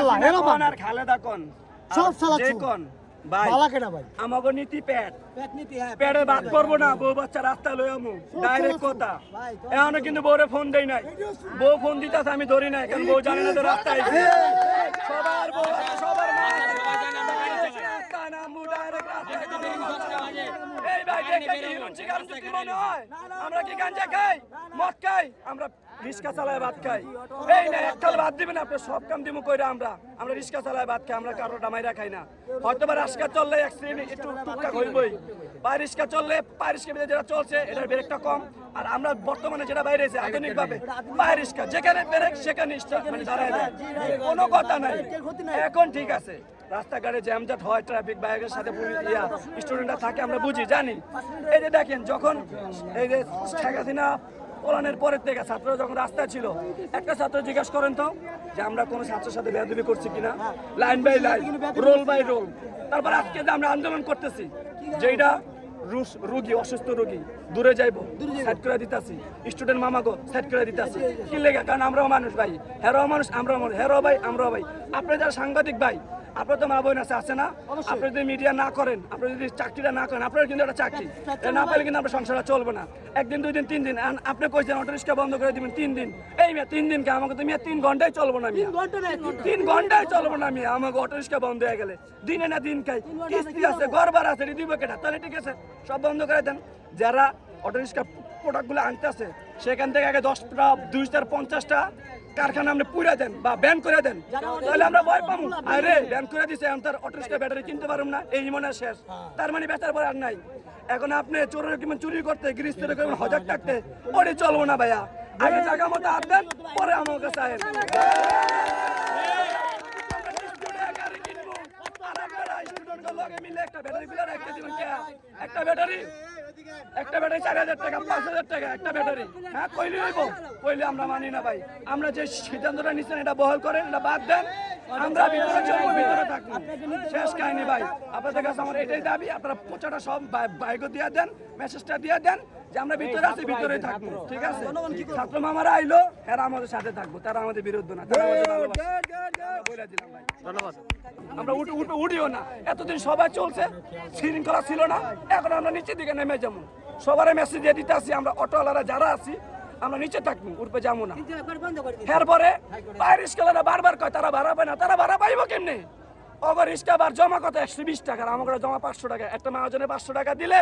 আল্লাহ এরা কোন আর খালেদা কোন সব সালা যে কোন ভাই বালা কেনা ভাই আমাগো নীতি পেট পেটে ভাত করবো না বউ বাচ্চা রাস্তা লই আমু ডাইরেক্ট কথা এখনো কিন্তু বউরে ফোন দেই নাই বউ ফোন দিতাছে আমি ধরি নাই কারণ বউ জানে না তো রাস্তায় সবার বউ আছে, সবার মা আছে, রাস্তায় নামবো, direct রাস্তায় যাবো। এই ভাই দেখে কি হিরুঞ্চি কারণে কি মনে হয় আমরা কি গাঞ্জা খাই মদ খাই আমরা রিস্কা চালায় ভাত খাই এই না একটাল ভাত দিবেন আপনি সব কাম দিমু কইরা আমরা রিস্কা চালায় ভাত খাই আমরা কারো ডামাইরা খাই না হয়তো বা রাস্কা চললে অ্যাক্সিডেন্ট একটু টুকটাক হইবই পা রিস্কা চললে পা রিস্কা যেটা চলছে এটার ব্রেকটা কম আর আমরা বর্তমানে যেটা বাইরে আছে আধুনিক ভাবে পা রিস্কা যেখানে ব্রেক সেখানে স্টপ মানে দাঁড়ায় যায় কোনো কথা নাই এখন ঠিক আছে রাস্তাঘাটে জ্যামজাট হয় ট্রাফিক বাইকের সাথে স্টুডেন্টরা থাকে আমরা বুঝি জানি এই যে দেখেন যখন এই যে শেখ হাসিনা পলানের পরের থেকে ছাত্ররা যখন রাস্তায় ছিল একটা ছাত্র জিজ্ঞাসা করেন তো যে আমরা কোনো ছাত্রের সাথে বেয়াদবি করছি কিনা line by line roll by roll তারপর আজকে যে আমরা আন্দোলন করতেছি যেটা রোগী অসুস্থ রোগী দূরে যাইবো সেট করে দিতাছি স্টুডেন্ট মামাগো সেট করে দিতাছি কি লেগে কারণ আমরাও মানুষ ভাই হেরাও মানুষ আমরাও মানুষ হেরাও ভাই আমরাও ভাই আপনারা যারা সাংবাদিক ভাই আপনার তো মা বোন আছে না আপনি যদি মিডিয়া না করেন আপনি যদি চাকরিটা না করেন আপনার কিন্তু একটা চাকরি না পেলে কিন্তু আপনার সংসারটা চলবে না একদিন 2 দিন 3 দিন আপনি কইছেন অটো রিক্সা বন্ধ করে দিবেন 3 দিন এই মিয়া 3 দিন কে আমাকে তো মিয়া 3 ঘন্টায় চলবো না মিয়া 3 ঘন্টায় চলবো না মিয়া আমাকে অটো রিক্সা বন্ধ হয়ে গেলে দিনে না দিন খাই কিস্তি আছে ঘরবার আছে দিব কেটা তাহলে ঠিক আছে সব বন্ধ করে দেন যারা অটো রিক্সা প্রোডাক্টগুলো আনতেছে সেখান থেকে আগে 10টা 250টা কারখানা আপনি পুড়ে দেন বা ব্যান করে দেন তাহলে আমরা ভয় পাবো আরে ব্যান করে দিছে এখন তার অটো রিক্সা ব্যাটারি কিনতে পারুম না এই মনে শেষ তার মানে বেচার পর আর নাই এখন আপনি চোরের কিংবা চুরি করতে গৃহস্থের করবেন হাজার টাকতে ওরে চলবো না ভাইয়া আগে জায়গা মতো হাত দেন পরে আমার কাছে আয়েন একটা ব্যাটারি 4,000 টাকা 5,000 টাকা একটা ব্যাটারি হ্যাঁ কইলে হইব কইলে আমরা মানি না ভাই আমরা যে সিদ্ধান্তটা নিচ্ছেন এটা বহাল করেন এটা বাদ দেন আমরা ভিতরে চলবো ভিতরে থাকবো শেষ কাহিনী ভাই আপনাদের কাছে আমার এটাই দাবি আপনারা পোচাটা সব বাইকও দিয়ে দেন মেসেজটা দিয়ে দেন যে আমরা ভিতরে আছি ভিতরেই থাকবো ঠিক আছে ছাত্র মামারা আইলো এরা আমাদের সাথে থাকবো তারা আমাদের বিরুদ্ধে না তারা আমাদের ভালোবাসে বলে দিলাম ভাই ধন্যবাদ আমরা উঠিও না এতদিন সবাই চলছে শৃঙ্খলা ছিল না এখন আমরা নিচের দিকে নেমে যাবো সবার মেসেজ দিয়ে দিতে আসি আমরা অটোওয়ালারা যারা আছি আমরা নিচে থাকবো উঠবে যাবো না এরপরে রিস্কাওয়ালারা বারবার কয় তারা ভাড়া পায় না তারা ভাড়া পাইবো কেমনি অগর রিস্কা বার জমা কত 120 টাকা আমার জমা 500 টাকা একটা মহাজনে 500 টাকা দিলে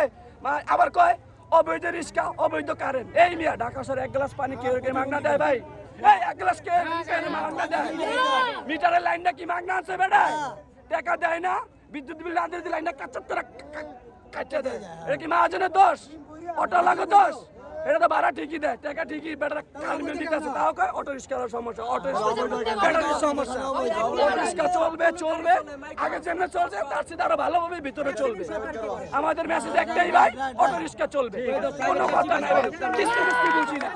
আবার কয় অবৈধ রিস্কা অবৈধ কারেন্ট এই মিয়া ঢাকা শহরে 1 গ্লাস পানি কেউ মাগনা দেয় ভাই এই 1 গ্লাস কে মাগনা দেয় মিটারের লাইনটা কি মাগনা আছে বেটা টাকা দেয় না বিদ্যুৎ বিল না দিলে লাইনটা কাটতে দেয় এটা কি মহাজনের দোষ অটো লাগো দোষ এটা তো ভাড়া ঠিকই দেয় টাকা ঠিকই বেটারা কাল মিল দিতেছে তাও কয় অটো রিক্সার সমস্যা অটো ব্যাটারির সমস্যা অটো রিক্সা চলবে আগে যেমন চলছে তার সাথে আরো ভালোভাবে ভিতরে চলবে আমাদের মেসেজ একটাই ভাই অটো রিক্সা চলবে কোনো কথা নাই কিস্তি বুঝি না